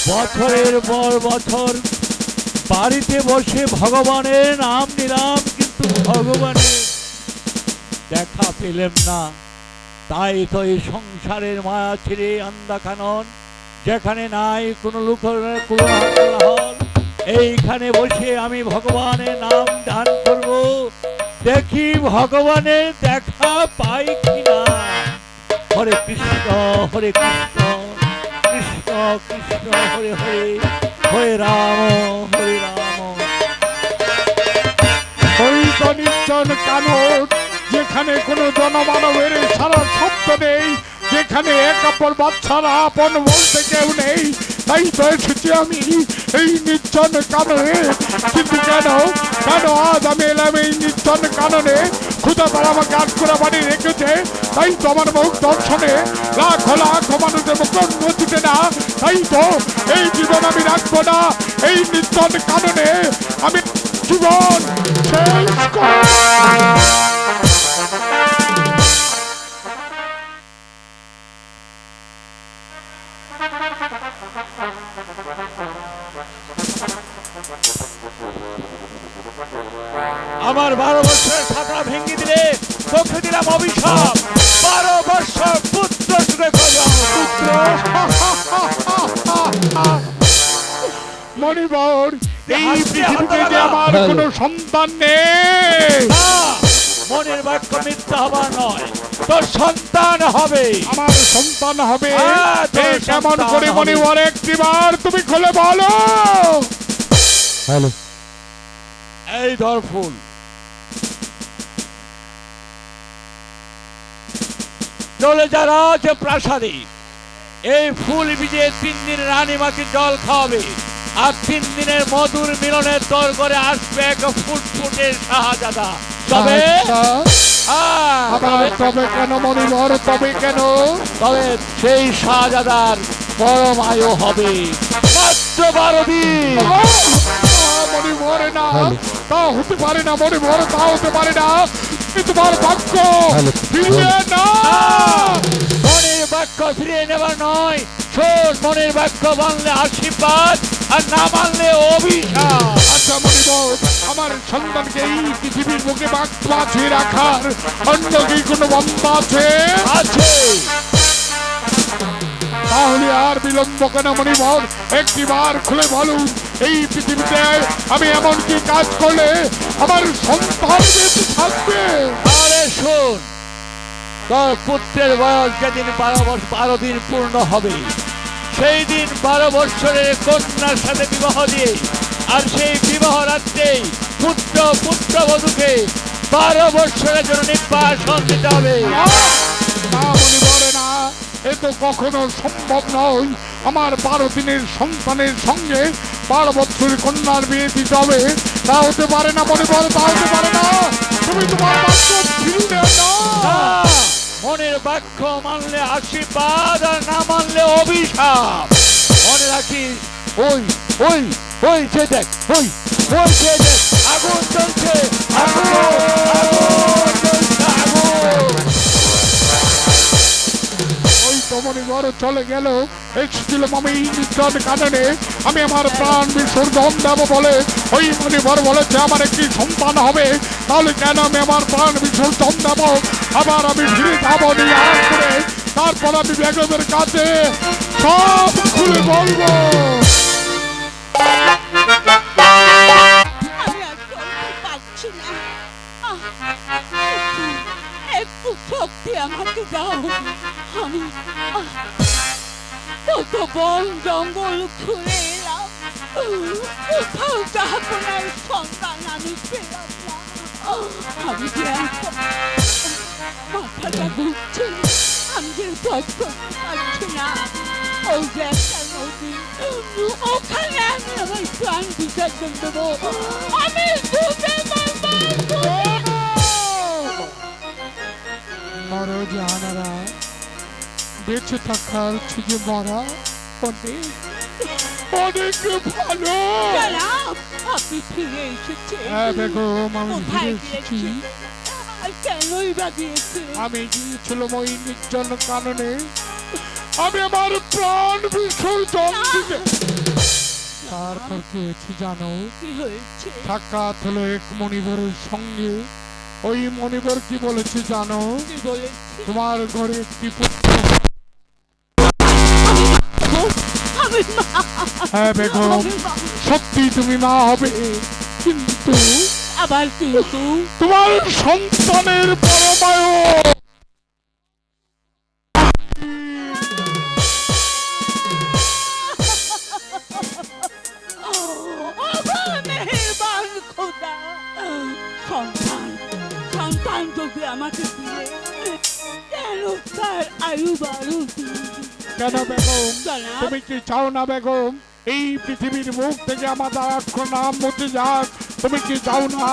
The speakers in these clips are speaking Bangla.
বছরের পর বছর বাড়িতে বসে ভগবানের নাম নিলাম, কিন্তু ভগবানের দেখা পেলাম না। তাই তো এই সংসারের মায়া ছেড়ে আন্দাখানন, যেখানে নাই কোনো লোকের কোলাহল, এইখানে বসে আমি ভগবানের নাম ধ্যান করব, দেখি ভগবানের দেখা পাই কিনা। হরে কৃষ্ণ হরে কৃষ্ণ, কৃষ্ণ কৃষ্ণ হরে হরে, হরে রাম হরে রাম। ওই তো নির্জন কানন, যেখানে কোনো জনমানবের সারা শব্দ নেই, যেখানে এক অপর বাচ্চারা আপন বলতে কেউ নেই, তাই তো এসেছি আমি এই নির্জন কাননে। কিন্তু কেন কেন আজ আমি এলাম এই নির্জন কাননে? ক্ষুদা তারা আমাকে আট করে বাড়ি রেখেছে, তাই তো আমার মুখ দর্শনে লাখ লাখ মানুষের মুখ নচিতে না। তাই তো এই জীবন আমি রাখবো না, এই নির্জন কাননে আমি জীবন শেষ করব। আমার 12 বছরের ছাতা ভেঙে দিলে তোকে দিলাম অভিশাপ, 12 বছর পুত্র সুখে করলাম। পুত্র মণিবর, এই পৃথিবীতে যে আমার কোনো সন্তান নেই। মনের বাক্য মিথ্যা হবার নয়, তোর সন্তান হবে। আমার সন্তান হবে? তোর কেমন সন্তান করে হবে। মণিবর একটিবার তুমি খুলে বলো। হ্যালো, এই ধর ফুল, চলে যারা যে প্রাসাদে, এই ফুল ভিজে 3 দিন রানীমাকে জল খাওয়াবে, আর 3 দিনের মধুর মিলনের তর করে আসবে এক ফুটফুটে শাহজাদা। তবে তবে কেন মণিবর, তবে কেন? তবে সেই শাহজাদার পরম আয়ু হবে মাত্র 12 দিন। মণিবর না, তা হতে পারে না মণিবর, তা হতে পারে না। তোমার বাক্য ফিরিয়ে না। মনের বাক্য ফিরিয়ে নেবার নয়, শোন, মনের বাক্য মানলে আশীর্বাদ, আর না মানলে অভিশাপ। আচ্ছা মণিবর, আমার সন্তানকে এই পৃথিবীর বুকে বাঁচিয়ে রাখার অন্য কি কোনো বন্ধ আছে? আছে। তাহলে আর বিলম্ব কেন মণিবর, একটিবার খুলে বলুন, এই পৃথিবীতে আমি এমন কি কাজ করলে আমার সন্তান বেঁচে থাকবে? আরে শোন, তোর পুত্রের বয়স যেদিন 12 দিন পূর্ণ হবে, সেই দিন 12 বৎসরের কন্যার সাথে বিবাহ দিয়ে, আর সেই বিবাহ রাত্রেই পুত্রবধূকে 12 বৎসরের জন্য নির্বাসন দিতে হবে। না মণিবর না, এ তো কখনো সম্ভব নয়। আমার 12 দিনের সন্তানের সঙ্গে 12 বছরের কন্যার বিয়ে দিতে হবে, তা হতে পারে না মণিবর, তা হতে পারে না। তুমি তোমার বাক্য ফিরিয়ে না। মনের বাক্য মানলে আশীর্বাদ, আর না মানলে অভিশাপ। মনে রাখিস, ওই ওই ওই যে দেখ, ওই ওই যে দেখ, আগুন জ্বলছে, আগুন আগুন জ্বলছে, আগুন। ওই তো মণিবর চলে গেল। এসেছিলাম আমি এই নির্জন কাননে, আমি আমার প্রাণ বিসর্জন দেব বলে। ওই মণিবর বলেছে আমার একটি সন্তান হবে, তাহলে কেন আমি আমার প্রাণ বিসর্জন দেব? আবার আমি ফিরে যাবো নিয়ে করে, তারপর আমি বেগমের কাছে সব খুলে বলবো। আমি আর চলতে পারছি না। একটু শক্তি আমাকে দাও। আমি কত বন জঙ্গল ঘুরে এলাম, কোথাও আপনার সন্তান আমি পেলাম না। আমি যে মাথাটা ঘুরছে, আমি যে পথ করতে পারছি না। ওই যে একটা নদী, ওখানে আমি আমার প্রাণ বিসর্জন দেবো। আমি ডুবে মরবো। নরজানারা বেঁচে থাকার থেকে মরা অনেক অনেক ভালো। আপনি ফিরে এসেছেন? হ্যাঁ বেগম, আমি ফিরে এসেছি। কেনই বা গিয়েছে? আমি গিয়েছিলাম ওই নির্জন কাননে, আমি আমার প্রাণ বিসর্জন দিতে। তারপর কি হয়েছে জানো? কি হয়েছে? সাক্ষাৎ হলো এক মণিবরের সঙ্গে। ওই মণিবর কি বলেছে জানো? কি বলেছে? তোমার ঘরে একটি পুত্র। আমি মা। হ্যাঁ বেগম, আমি মা। সত্যি তুমি মা হবে, কিন্তু আবার কিন্তু তোমার সন্তানের পরমায়ু মেহেরবান খোদা, সন্তান সন্তান যদি আমাকে দিলে কেন তার আয়ু বাড়ু কেন বেগম? জানাব। তুমি কি চাও না বেগম এই পৃথিবীর মুখ থেকে আমাদের আক্ষর নাম মুছে যাক? তুমি কি চাও না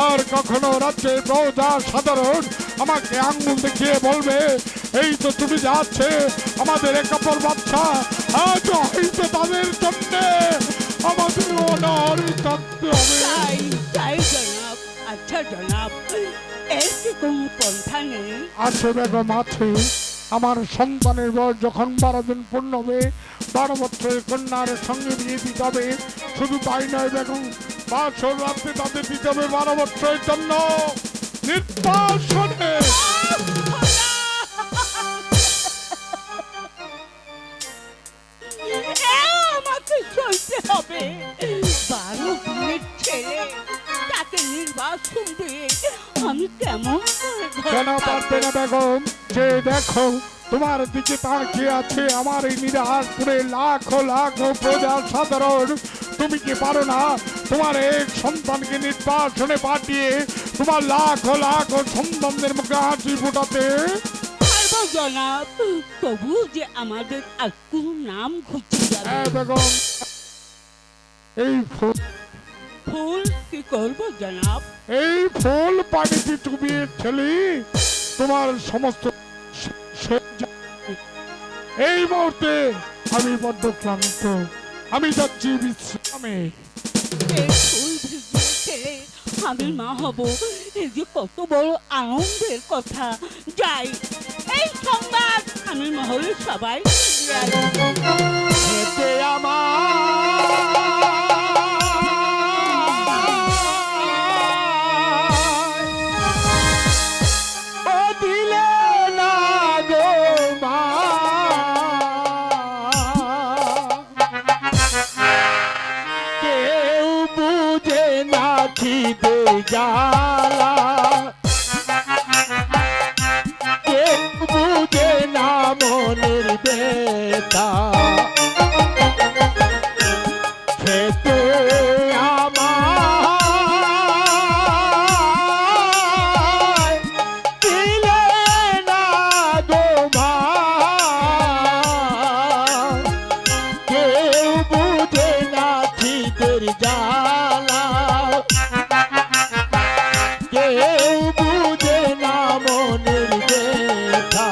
আর কখনো রাজ্যের প্রজা সাধারণ আমাকে আঙ্গুল দেখিয়ে বলবে এই তো তুমি যাচ্ছে আমাদের একাপর বাচ্চা, আজ হয়তো তাদের জন্য আমাদের অনার থাকতে হবে? তাই তাই জনাব। আচ্ছা জনাব, এর কি কোনো পন্থা নেই? আছে বেগম, আছে। আমার সন্তানের বয়স যখন 12 দিন পূর্ণ হবে, 12 বছরের কন্যার সঙ্গে বিয়ে দিতে হবে। শুধু তাই নয় বেগম, 5 রাত্রে তাদের দিতে হবে 12 বছরের জন্য নির্বাসনে। আমাকে চলতে হবে। 12 দিনের ছেলে, তাকে নির্বাসন দিয়ে আমি কেমন করে ঘর কেন পারবে না বেগম? যে দেখো তোমার দিকে তাকিয়ে আছে আমার এই নিরাজপুরে লাখো লাখো প্রজা সাধারণ। তুমি কি পারো না তোমার এক সন্তানকে নির্বাসনে পাঠিয়ে তোমার লাখো লাখো সন্তানদের মুখে হাসি ফোটাতে? পারবো জনাব, তবু যে আমাদের আর কোন নাম ঘুরতে যাবে। হ্যাঁ বেগম, এই ফুল ফুল কি করবো জনাব? এই ফুল পানিতে চুবিয়ে ঠেলি তোমার সমস্ত এই মুহূর্তে আমি বড্ড ক্লান্ত, আমি যাচ্ছি বিশ্রামে। এই ফুল ভিজিয়ে ছেলে আমি মা হব, এই যে কত বড় আনন্দের কথা। যাই, এই সংবাদ আমি মহলে সবাই দিয়ে আসবো। হেতে ও দিলে না গো মা, কেউ বুঝে না খিদে জ্বালা, কেউ বুঝে না মনের বেতা, খেতে আমায় দিলে না গো মা, কেউ বুঝে না খিদের জ্বালা, কেউ বুঝে না মনের ব্যথা।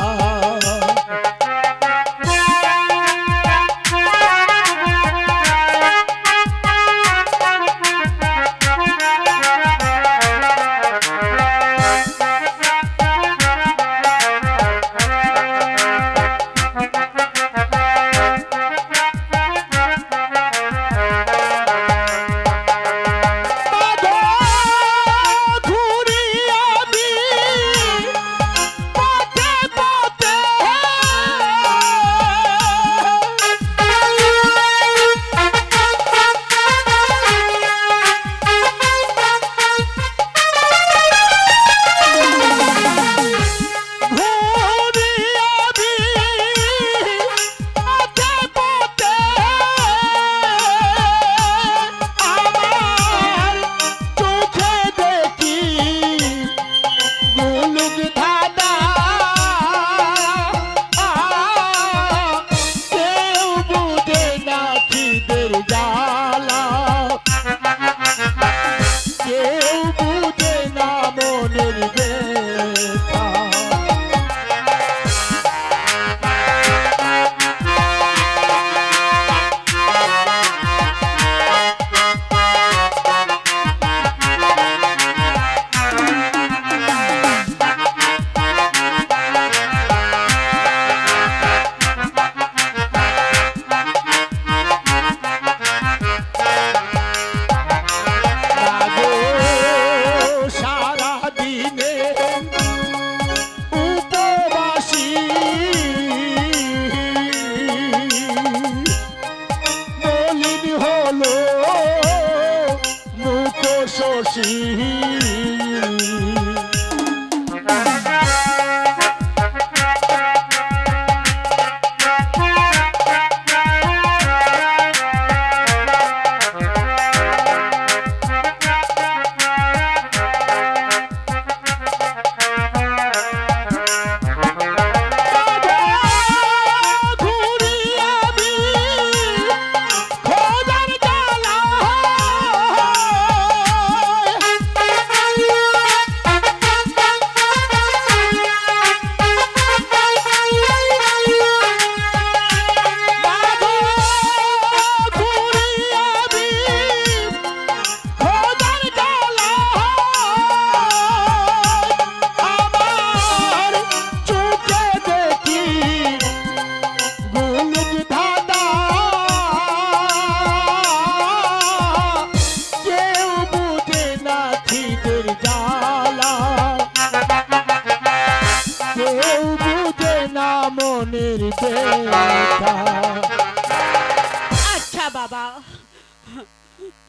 আচ্ছা বাবা,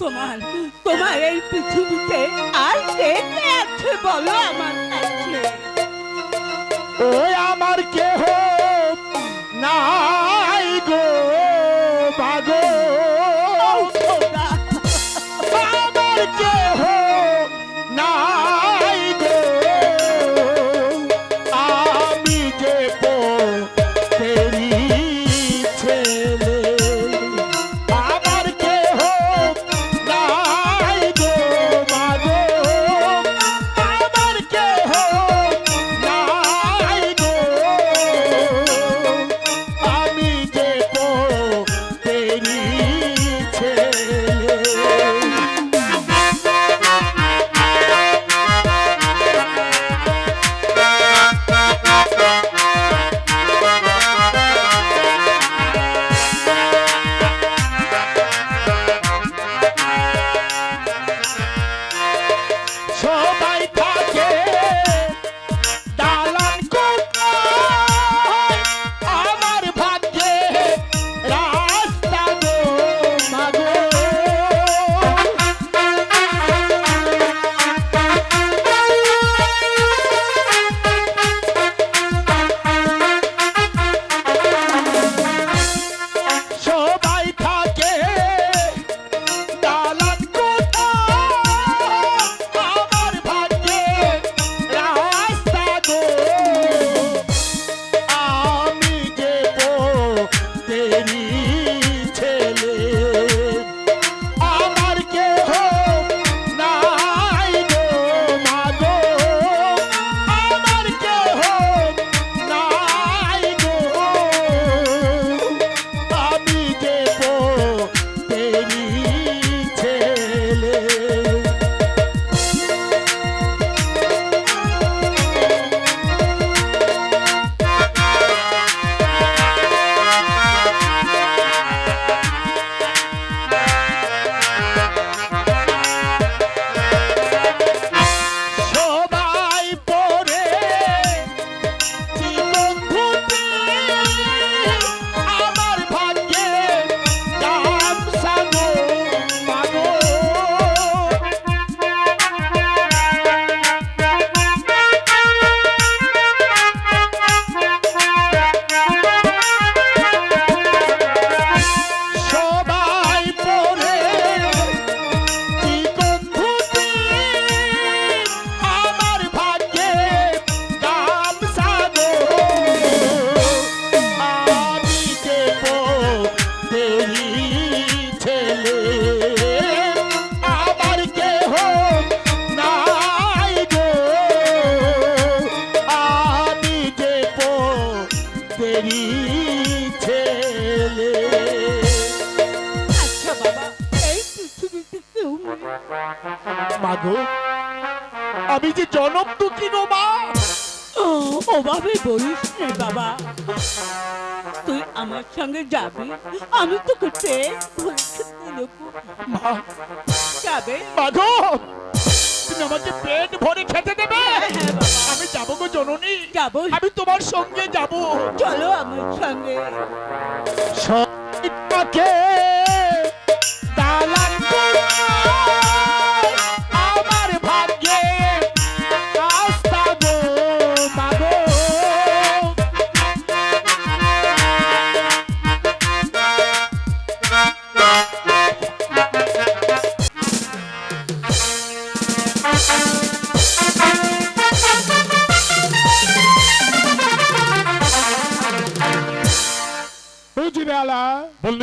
তোমার তোমার এই পৃথিবীতে আর কে কে আছে বলো আমার কাছে? ওই আমার কেহ নাই গো বাগো, খোদা, আমার কেহ নাই গো, আমি যে তেরি ছেলে, আমার কেহ নাই গো বাগো, আমার কেহ নাই গো, আমি যে তেরি ছেলে। সবাই থাকে দালান কোঠায়, আমার ভাগ্যে রাস্তা গো মাগো, সবাই থাকে দালান কোঠায়, আমার ভাগ্যে রাস্তা গো, আমি যে তেরি ছেলে, আমার কেহ নাই গো মাগো, আমার কেহ নাই গো, আমি যে তেরি ছেলে। সবাই পরে জীবন ধুতে, আমার ভাগ্যে গামছা গো মাগো, সবাই পরে জীবন ধুতে, আমার ভাগ্যে গামছা গো, আমি যে তেরি ছেলে, আমার কেহ নাই গো, আমি যে তেরি ছেলে। আচ্ছা বাবা, এই পৃথিবীতে কেউ নেই? মাগো, আমি যে জনম দুঃখী গো মা, ওভাবে বলিস নে বাবা, তুই আমার সঙ্গে যাবি, আমি তোকে পেট ভরে খেতে দেবো। মা যাবে? মাগো, তুমি আমাকে পেট ভরে খেতে দেবে? হ্যাঁ বাবা, আমি যাবো গো জননী, যাবো। আমি তোমার সঙ্গে যাবো। চলো আমার সঙ্গে। সবাইকে দালান কোঠায়, আমার ভাই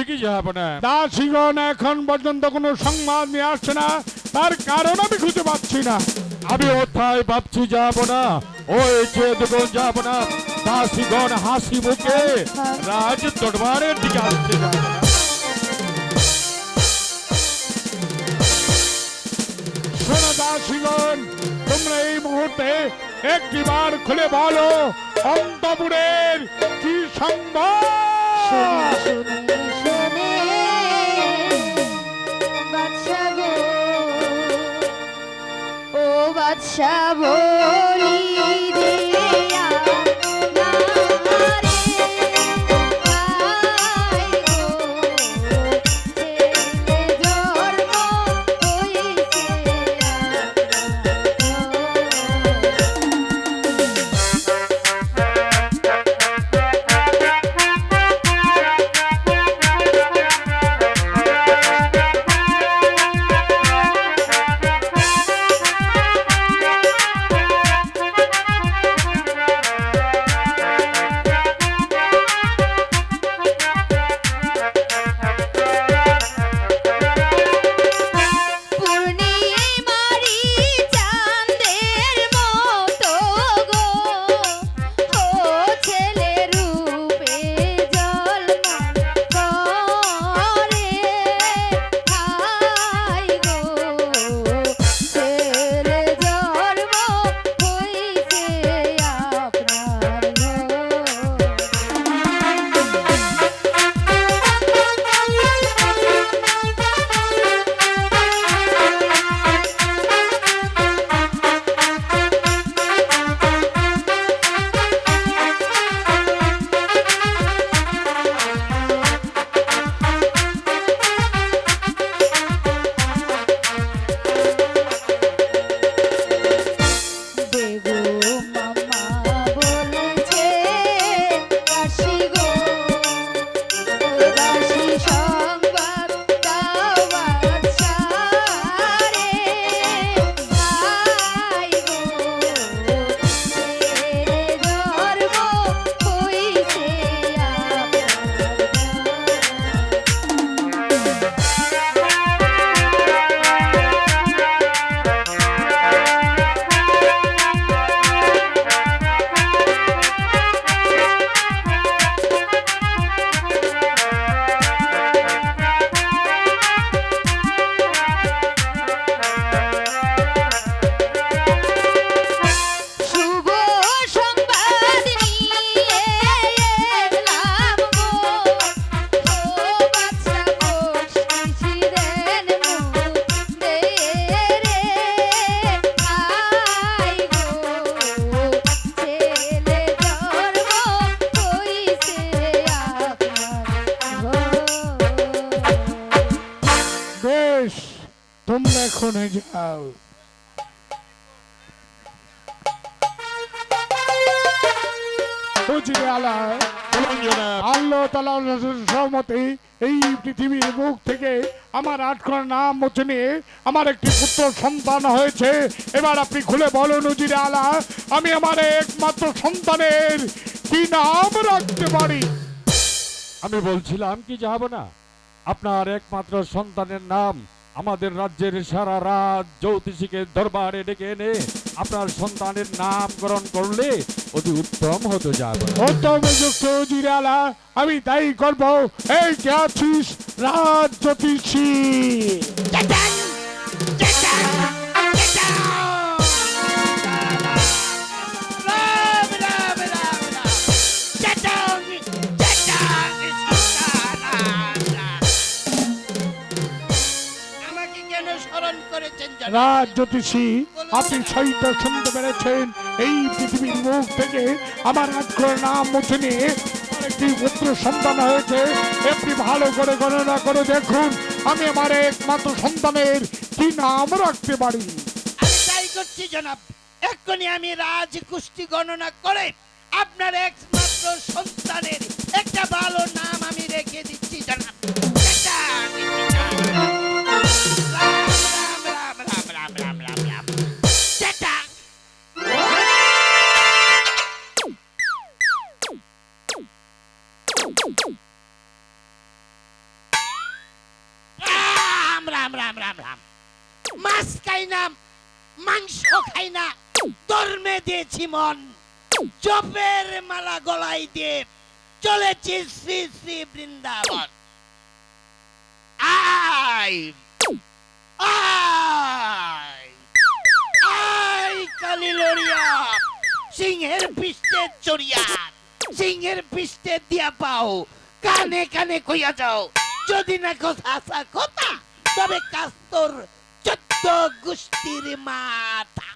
বলি কি যাবো না? দাসীগণ এখন পর্যন্ত কোনো সংবাদ নিয়ে আসছে না, তার কারণ আমি খুঁজে পাচ্ছি না। আমি ওথায় ভাবছি যাবো না, ওই যে দোকান যাবো না, দাসীগণ হাসি মুখে রাজ দরবারের দিকে আসতে যাবো না। শোনো দাসীগণ, তোমরা এই মুহূর্তে একটিবার খুলে বলো অন্তপুরের কি সংবাদ। শুনে বাদশা গো, ও বাদশা বলি দিয়া না রে, আয় গো, ছেলে জন্ম হইছে পূর্ণিমারি চাঁদের মতো গো, ও ছেলে রূপে জলমল করে, হায় গো, ছেলে জন্ম হইছে আপনার দেগো মামা বলেছে দাসী গো, ও দাসী সংবাদ দাও বাদশারে, আয় গো, ছেলে জন্ম হইছে শুভ সংবাদ নিয়ে এলাম গো, ও বাদশা বসিছি দেন মুখ দে রে, আয় গো, ছেলে জন্ম হইছে আপনার বেশ, তোমরা এখন যাও। বুঝলে আলা, বলুন জনাব। আল্লাহ তাআলার সহমতে এই পৃথিবীর মুখ থেকে আমার 8 খানা নাম মুছে নিয়ে আমার একটি পুত্র সন্তান হয়েছে। এবার আপনি খুলে বলুন উজিরে আলা, আমি আমার একমাত্র সন্তানের কি নাম রাখতে পারি? আমি বলছিলাম কি যাবো না, আপনার একমাত্র সন্তানের নাম আমাদের রাজ্যের সারা রাত জ্যোতিষীকে দরবারে ডেকে এনে আপনার সন্তানের নামকরণ করলে অতি উত্তম হতো যাবে। উত্তম যুক্ত উজিরে আলা, আমি তাই করব। এই কে আছিস রাজ জ্যোতিষী? আমাকে কেন স্মরণ করেছেন জানেন? রাজ জ্যোতিষী, আপনি সহিত শুনতে পেরেছেন, এই পৃথিবীর মুখ থেকে আমার 8 খানা নাম মুছে নিয়ে আমার একটি পুত্র সন্তান হয়েছে। আপনি ভালো করে গণনা করে দেখুন আমি আমার একমাত্র সন্তানের কি নাম রাখতে পারি। আমি তাই করছি জনাব। এক্ষুনি আমি রাজকুষ্টি গণনা করে আপনার একমাত্র সন্তানের একটা ভালো নাম আমি রেখে দিচ্ছি জনাব। না, ধর্মে দিয়েছি মন, জপের মালা গলায় দিয়ে চলেছি শ্রী শ্রী বৃন্দাবন। আয় আয় আয় কালী লড়িয়া, সিংহের পৃষ্ঠে চড়িয়া, সিংহের পৃষ্ঠে দিয়া পাও, কানে কানে কইয়া যাও, যদি না কথা কথা তবে কাস্তর 14 গোষ্ঠীর মাথা।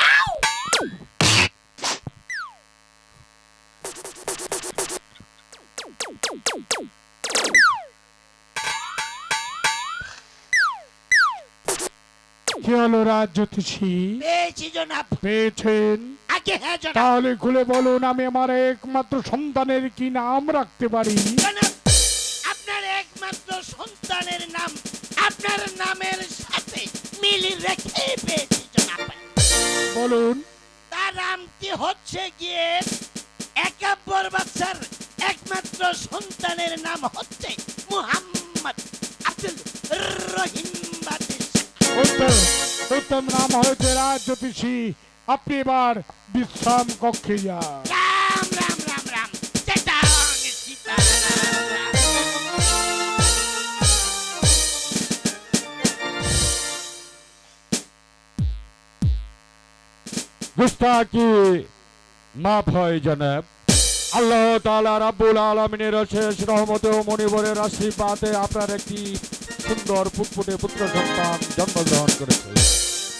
কি হলো রাজ জ্যোতিষী? পেয়েছি জনাব। পেয়েছেন? আগে হ্যাঁ জনাব। তাহলে খুলে বলুন, আমি আমার একমাত্র সন্তানের কি নাম রাখতে পারি? জনাব, আপনার একমাত্র সন্তানের নাম আপনার নামের সাথে মিল রেখে পেয়েছি জনাব। বলুন। তার নামটি হচ্ছে গিয়ে একাব্বর বাদশার একমাত্র সন্তানের নাম হচ্ছে মুহাম্মদ আব্দুল রহিম বাদশা। উত্তম উত্তম নাম হয়েছে রাজ জ্যোতিষী। আপনি এবার বিশ্রাম কক্ষে যান। রাম রাম রাম রাম, সীতারাম সীতারাম। গুস্তাকি মাফ হয় জনাব। আল্লাহ তাআলা রাব্বুল আলামিনের শেষ রহমতে ও মনিবরের আশীর্বাদে আপনার একটি সুন্দর ফুটফুটে পুত্র সন্তান জন্মগ্রহণ করেছে।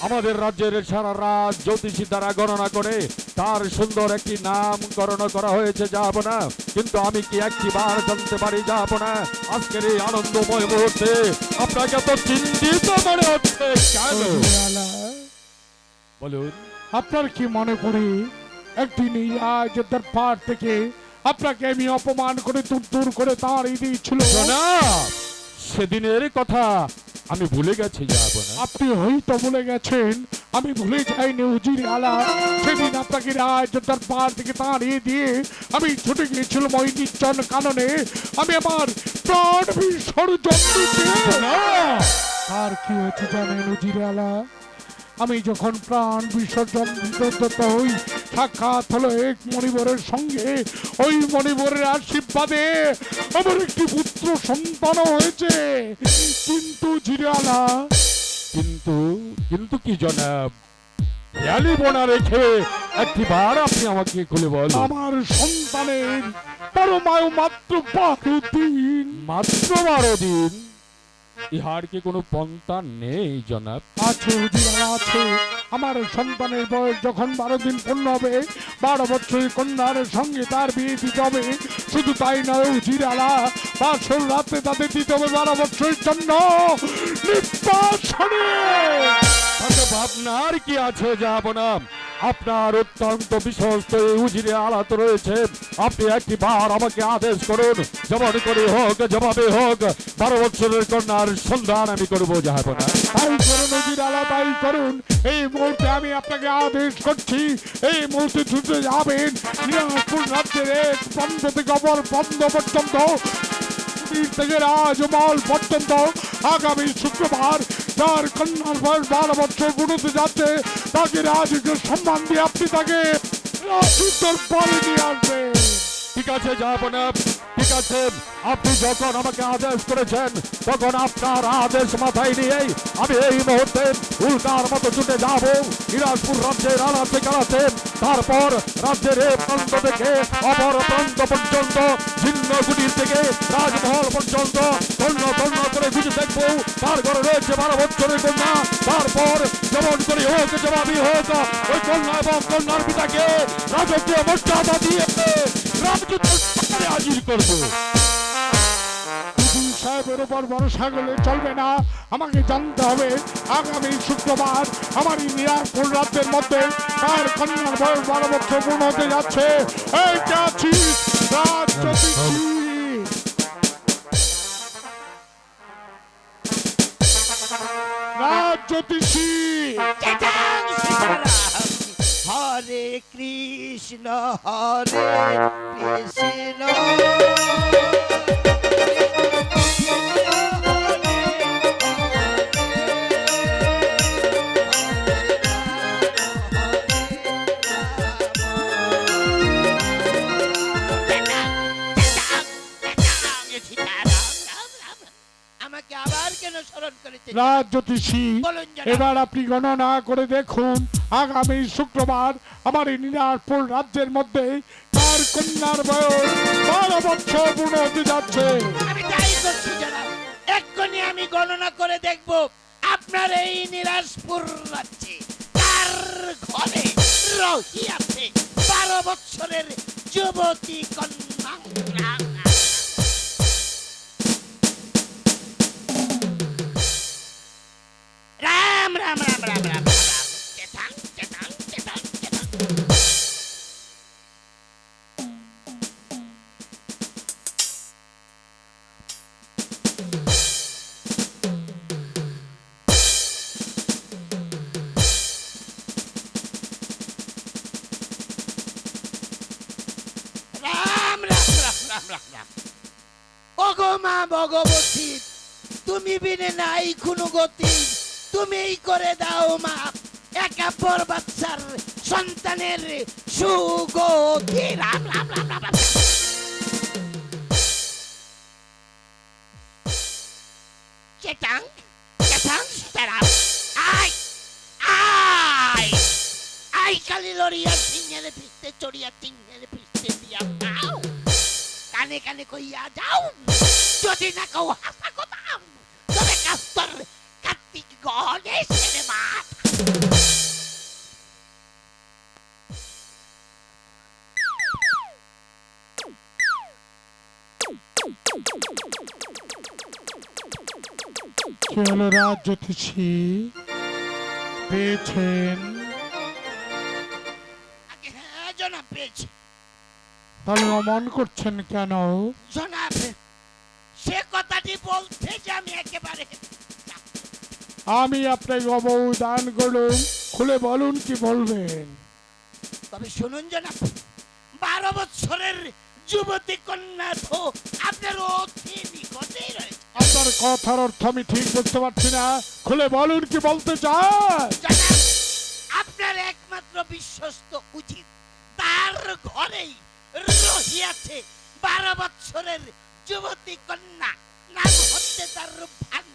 আমাদের রাজ্যের সারা রাত জ্যোতিষী দ্বারা গণনা করে তার সুন্দর একটি নামকরণ করা হয়েছে যাব না। কিন্তু আমি কি একটি বার জানতে পারি যাব না, আজকের এই আনন্দময় মুহূর্তে আপনাকে তো চিন্তিত মনে হচ্ছে কেন? অজিরালা, বলুন। আপনার কি মনে পড়ে একদিন এই রাজ দরবার থেকে আপনাকে আমি অপমান করে দূর করে তাড়িয়ে দিয়েছিল? জনাব, সেদিনের কথা আমি ভুলে গেছি যাব না। আপনি হয়তো ভুলে গেছেন, আমি ভুলে যাইনি উজির আলা। সেদিন আপনাকে রাজ দরবার থেকে তাড়িয়ে দিয়ে আমি ছুটে গিয়েছিলাম ওই নির্জন কাননে। আমি আমার প্রাণ বিসর্জন দিতে। আর কি হয়েছে জানেন উজির আলা? আমি যখন প্রাণ বিসর্জন দিতে হই, সাক্ষাৎ হলো এক মণিবরের সঙ্গে। ওই মণিবরের আশীর্বাদে আমার একটি পুত্র সন্তান হয়েছে। কিন্তু জিরালা, কিন্তু কিন্তু কি জনাব? খেয়ালি বোনা রেখে একটিবার আপনি আমাকে খুলে বলুন। আমার সন্তানের পরমায়ু মাত্র 12 দিন। মাত্র 12 দিন? ইহার কি কোনো পন্থা নেই জনাব? আছে উজিরালা, আছে। আমার সন্তানের বয়স যখন 12 দিন পূর্ণ হবে, 12 বছরের কন্যার সঙ্গে তার বিয়ে দিতে হবে। শুধু তাই নয় উজিরালা, বাসর রাতে তাদের দিতে হবে 12 বছরের জন্য নির্বাসনে। তাতে ভাবনার কি আছে যাব না? আপনার অত্যন্ত বিশ্বস্ত এই উজিরে আলাত রয়েছে। আপনি একটিবার আমাকে আদেশ করুন, যেমন করে হোক যেভাবে হোক 12 বছরের কন্যার সন্ধান আমি করবো যাব না। তাই করুন উজিরালা, তাই করুন। এই মুহূর্তে আমি আপনাকে আদেশ করছি, এই মুহূর্তে ছুটে যাবেন দিনাজপুর রাজ্যের এক প্রান্ত থেকে অপর প্রান্ত পর্যন্ত, কুটির থেকে রাজমহল পর্যন্ত। আগামী শুক্রবার যার কন্যার বয়স 12 বছর পূর্ণতে যাচ্ছে, তাকে রাজকীয় সম্মান দিয়ে আপনি তাকে রাজুদ্দর পরে নিয়ে আসবেন। ঠিক আছে যাব না, ঠিক আছে। আপনি যখন আমাকে আদেশ করেছেন, তখন আপনার আদেশ মাথায় নিয়েই আমি এই মুহূর্তে উল্কার মতো ছুটে যাব দিনাজপুর রাজ্যের আনাচে কানাচে। তারপর রাজ্যের এক প্রান্ত থেকে অপর প্রান্ত পর্যন্ত, ছিন্ন কুটির থেকে রাজমহল পর্যন্ত তন্ন তন্ন করে খুঁজে দেখবো তার ঘরে রয়েছে 12 বছরের কন্যা। তারপর যেমন করে হোক জবাবই হোক ওই কন্যা এবং কন্যার পিতাকে রাজকীয় মর্যাদা দিয়ে রাজদরবারে হাজির করবো। হুজুর সাহেবের উপর ভরসা করলে চলবে না। আমাকে জানতে হবে আগামী শুক্রবার আমার এই নিরাজপুর রাজ্যের মধ্যে কার কন্যার বয়স 12 বছর পূর্ণ হতে যাচ্ছে। এই কে আছিস? রাজ জ্যোতিষী। রাজ জ্যোতিষী। চিতাং সীতারাম। হরে কৃষ্ণ হরে কৃষ্ণ রাজ জ্যোতিষী, বলুন জনাব। এবার আপনি গণনা করে দেখুন আগামী শুক্রবার আমার এই নীলারপুর রাজ্যের মধ্যে তার কন্যার বয়স 12 বছর পূর্ণ হতে যাচ্ছে। আমি তাই করছি জনাব। এক্ষুনি আমি গণনা করে দেখব আপনার এই নীলাসপুর রাজ্যে কার ঘরে রহিয়াছে 12 বছরের যুবতী কন্যা। রাম রাম রাম রাম রাম রাম। চেতাং চেতাং চেতাং চেতাং। রাম রাম রাম রাম রাম রাম। ওগো মা ভগবতী, তুমি বিনে নাই কোনো গতি, তুমিই করে দাও মা একাপর বাচ্চার সন্তানের সুগতি। রাম রাম রাম রাম রাম। চেটাং চেটাং চেটাং। আই আই আই কালি লড়িয়া সিংহের পিছতে চড়িয়া সিংহের পিছতে দিয়া যাও, কানে কানে কইয়া যাও, যদি না কও হাসা কথা তবে কাস্তর কার্তিক গণেশের মাথা। কি হলো রাজ জ্যোতিষী, পেয়েছেন? আগে হ্যাঁ জনাব পেয়েছি। তাহলে অমন করছেন কেন? জনাব সে কথাটি বলতে যে আমি একেবারে আমি আপনাকে অবদান করুন, খুলে বলুন কি বলবেন। তবে শুনুন জনাব, 12 বছরের যুবতী কন্যা তো আপনার অতি নিকটেই রয়েছে। আপনার কথার অর্থ আমি ঠিক বুঝতে পারছি না, খুলে বলুন কি বলতে চান। জনাব আপনার একমাত্র বিশ্বস্ত উচিত তার ঘরেই রহিয়াছে 12 বছরের যুবতী কন্যা, নাম হচ্ছে তার রূপভান।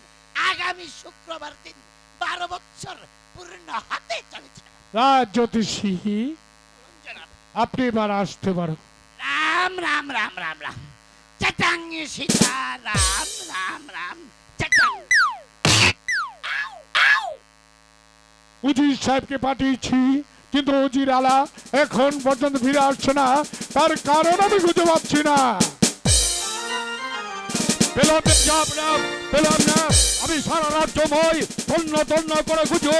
আগামী শুক্রবার দিন 12 বছর পূর্ণ হতে চলেছে। রাজ জ্যোতিষী, জনাব আপনি এবার আসতে পারেন। রাম রাম রাম রাম রাম। চটাং সীতা রাম রাম রাম চটাং। আউ আউ। উজির সাহেবকে পাঠিয়েছি, কিন্তু উজির আলা এখন পর্যন্ত ফিরে আসছে না, তার কারণ আমি খুঁজে পাচ্ছি না। পেলাম না, পেলাম না। আমি সারা রাজ্যময় তন্ন তন্ন করে খুঁজো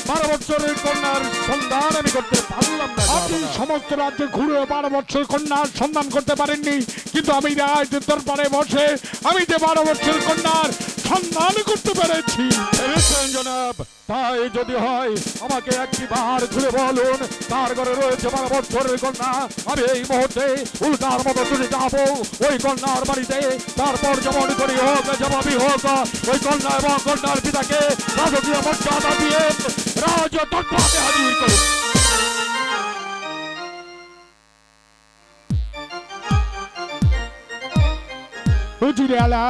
12 বছরের কন্যার সন্ধান আমি করতে পারলাম না। আপনি সমস্ত রাজ্যে ঘুরে 12 বছর কন্যার সন্ধান করতে পারেননি, কিন্তু আমি রাজ দরবারে বসে আমি যে 12 বছর কন্যার সন্ধান করতে পেরেছি। পেরেছেন জনাব, তাই যদি হয় আমাকে একটি বার ঘুরে বলুন তার ঘরে রয়েছে 12 বছরের কন্যা। আমি এই মুহূর্তে উল্কার মতো চলে যাব ওই কন্যার বাড়িতে, তারপর যেমন করি হোক জবাবই হোক ওই কন্যা এবং কন্যার পিতাকে রাজকীয় মর্যাদা দিয়ে রাজ দরবারে হাজির করুন। উজির আলা,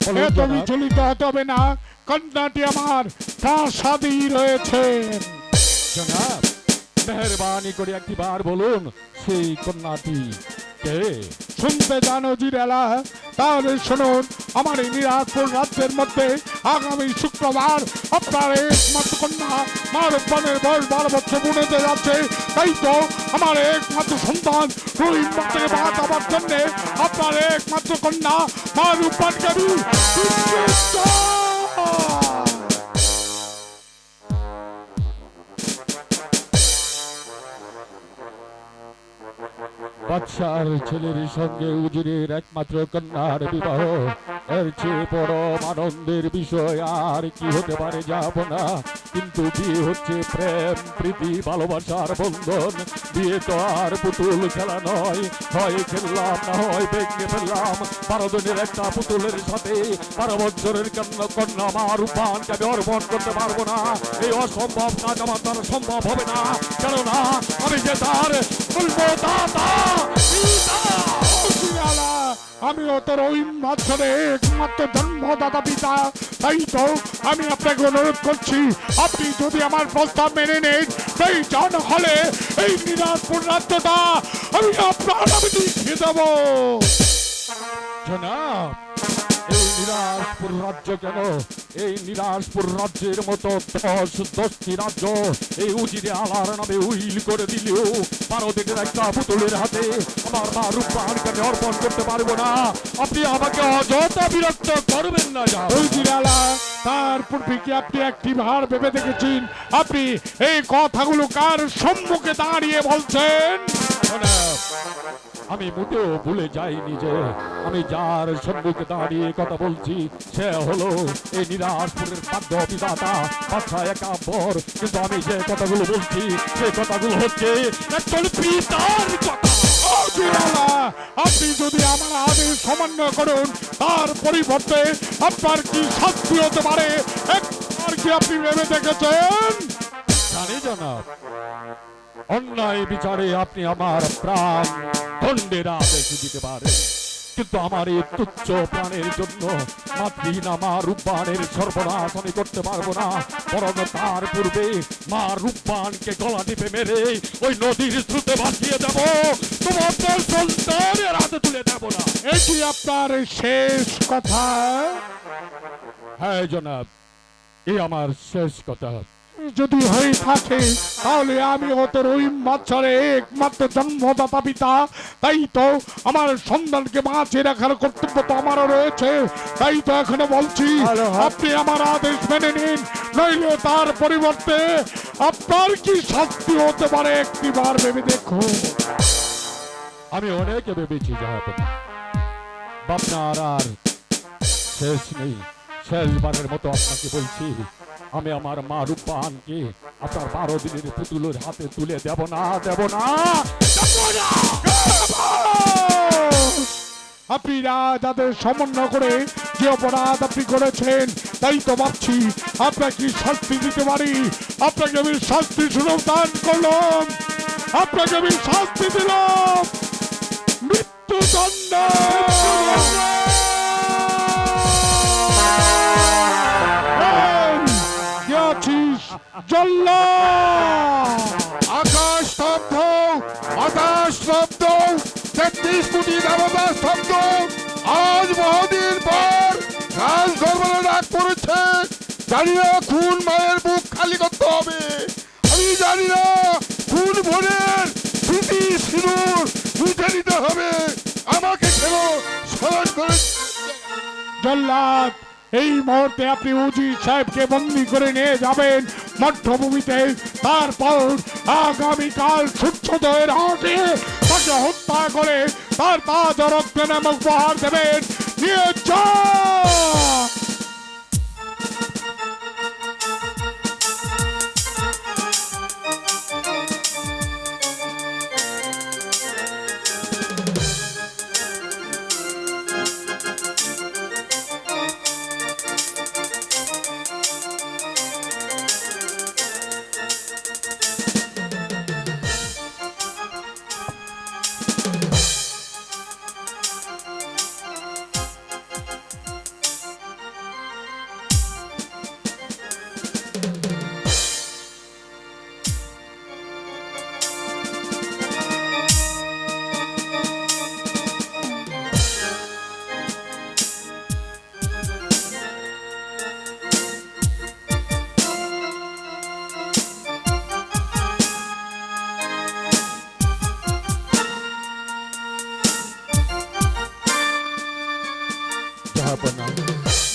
বলুন এত জনাব। বিচলিত হতে হবে না, কন্যাটি আমার তার সাথেই রয়েছেন। জনাব মেহরবানি করে একটি বার বলুন সেই কন্যাটি কে? শুনতে চান উজির আলা? তাহলে শুনুন, আমার এই নীলারপুর রাজ্যের মধ্যে আগামী শুক্রবার আপনার একমাত্র কন্যা মা রূপবানের বয়স 12 বছর পূর্ণ হতে যাচ্ছে। তাই তো আমার একমাত্র সন্তান রহিম বাচ্চাকে বাঁচাবার জন্য আপনার একমাত্র কন্যা মা রূপবানকে আমি বাদশার ছেলের সঙ্গে উজিরের একমাত্র কন্যার বিবাহ, এর চেয়ে পরম আনন্দের বিষয় আর কি হতে পারে যাব না। কিন্তু বিয়ে হচ্ছে প্রেম প্রীতি ভালোবাসার বন্ধন। বিয়ে তো আর পুতুল খেলা নয়, হয় খেললাম না হয় ভেঙে ফেললাম। 12 দিনের একটা পুতুলের সাথে 12 বছরের কন্যা মা রূপবানকে আমি অর্পণ করতে পারবো না। এই অসম্ভব কাজ আমার দ্বারা সম্ভব হবে না, কেননা আমি যে তার বলবো দাদা। আমিও তো রহিম বৎসরে একমাত্র জন্মদাতা পিতা, তাই তো আমি আপনাকে অনুরোধ করছি, আপনি যদি আমার প্রস্তাব মেনে নেন, সেই জন হলে এই নিরাজপুর রাজ্যটা আমি আপনার নামে লিখে দেব। জনাব, এই নিরাজপুর রাজ্য কেন, এই নিরাজপুর রাজ্যের মতো 10টি রাজ্য এই উজিরে আলার নামে উইল করে দিলেও ভারতের একটা পুতুলের হাতে আমার মা রূপবানকে আমি অর্পণ করতে পারবো না। আপনি আমাকে অযথা বিরক্ত করবেন না। ওই জিরালা, তার পূর্বে কি আপনি একটি ভার ভেবে দেখেছেন আপনি এই কথাগুলো কার সম্মুখে দাঁড়িয়ে বলছেন? জনাব, আমি মোটেও ভুলে যাইনি যে আমি যার সম্মুখে দাঁড়িয়ে কথা বলছি সে হলো এই নিরাজপুরের বাদ্য বিধাতা বাদশা একাম্বর। কিন্তু আমি যে কথাগুলো বলছি সে কথাগুলো হচ্ছে একজন পিতার কথা। আপনি যদি আমার আদেশ অমান্য করুন, তার পরিবর্তে আপনার কি শাস্তি হতে পারে একবার কি আপনি ভেবে দেখেছেন? জানি জনাব, অন্যায় বিচারে আপনি আমার প্রাণ দণ্ডের আদেশ দিতে পারেন, কিন্তু আমার এই তুচ্ছ প্রাণের জন্য মাতৃহীনা মা রূপবানের সর্বনাশ আমি করতে পারবো না। বরং তার পূর্বে মা রূপবানকে গলা টিপে মেরে ওই নদীর স্রোতে ভাসিয়ে দেব, তোমার সন্তানের হাতে তুলে দেব না। এটি আপনার শেষ কথা? হ্যাঁ জনাব, এই আমার শেষ কথা। যদি হয়ে থাকে তাহলে আমি হতো রহিম বৎসরে একমাত্র জন্মদাতা পিতা, তাই তো আমার সন্তানকে বাঁচিয়ে রাখার কর্তব্য তো আমারও রয়েছে। তাই তো এখানে বলছি, আপনি আমার আদেশ মেনে নিন, নইলে তার পরিবর্তে আপনার কি শাস্তি হতে পারে একটিবার ভেবে দেখুন। আমি অনেক ভেবেছি জাহাপনা, আপনার আর শেষ নেই। শেষবারের মতো আপনাকে বলছি, আমি আমার মা রূপবানকে আপনার 12 দিনের পুতুলের হাতে তুলে দেব না, দেব না, দেব না। আপনি যাদের সমন্বয় করে যে অপরাধ আপনি করেছেন, তাই তো ভাবছি আপনাকে শাস্তি দিতে পারি। আপনাকে আমি শাস্তি সুযোগ দান করলাম, আপনাকে আমি শাস্তি দিলাম মৃত্যুদণ্ড। আকাশ স্তব্ধ, বাতাস স্তব্ধ, 33 কোটি দেবতা স্তব্ধ। আজ বহুদিন পর রাজ দরবারে ডাক পড়েছে। জানি না খুন মায়ের বুক খালি করতে হবে, আমি জানি না খুন বোনের স্মৃতি সিঁদুর মুছে নিতে হবে। আমাকে কেন স্মরণ করে? জল্লাদ, এই মুহূর্তে আপনি উজির সাহেবকে বন্দী করে নিয়ে যাবেন মঠভূমিতে। তারপর আগামীকাল সূর্যোদয়ের আগে তাকে হত্যা করে তার তাজ রত্ন নামক উপহার দেবেন। নিয়ে যান।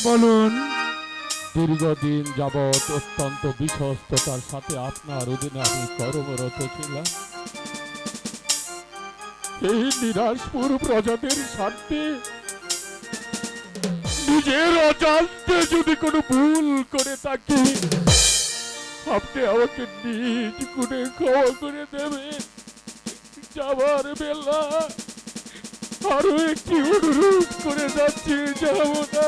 বলুন। দীর্ঘদিন যাবৎ অত্যন্ত বিশ্বস্ততার সাথে আপনার অধীনে আমি কর্মরত ছিলাম। এই নিরাজপুর প্রজাদের স্বার্থে নিজের অজান্তে যদি কোনো ভুল করে থাকি, আপনি আমাকে নিজ গুণে ক্ষমা করে দেবেন। যাবার বেলা আরো একটি অনুরোধ করে যাচ্ছি, যাব না।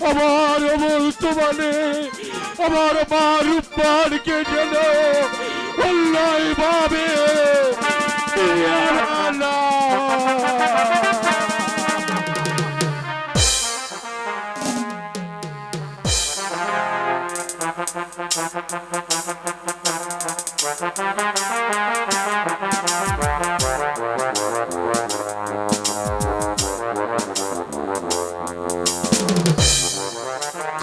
আমার বর্তমানে আমার মা রূপবানকে যেন অন্যায় ভাবে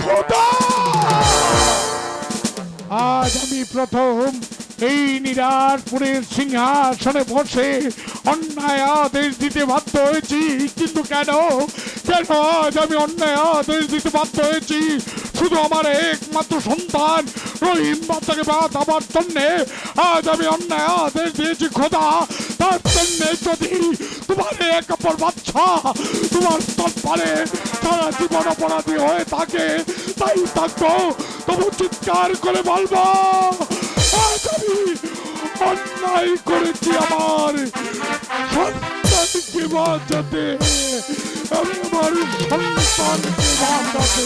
খোদা! আজ আমি প্রথম এই নিরাজপুরের সিংহাসনে বসে অন্যায় আদেশ দিতে বাধ্য হয়েছি, কিন্তু কেন কেন আজ আমি অন্যায় আদেশ দিতে বাধ্য হয়েছি? শুধু আমার একমাত্র সন্তান রহিম বাচ্চাকে বাঁচাবার জন্যে আজ আমি অন্যায় আদেশ দিয়েছি খোদা। তার জন্যে যদি তোমার এক অপর বাচ্চা তোমার তৎপরে সারা জীবন অপরাধী হয়ে থাকে, তাই থাকবো তবু চিৎকার করে বলবো আজ আমি অন্যায় করেছি আমার সন্তানকে বাঁচাতে, আমি আমার সন্তানকে বাঁচাতে।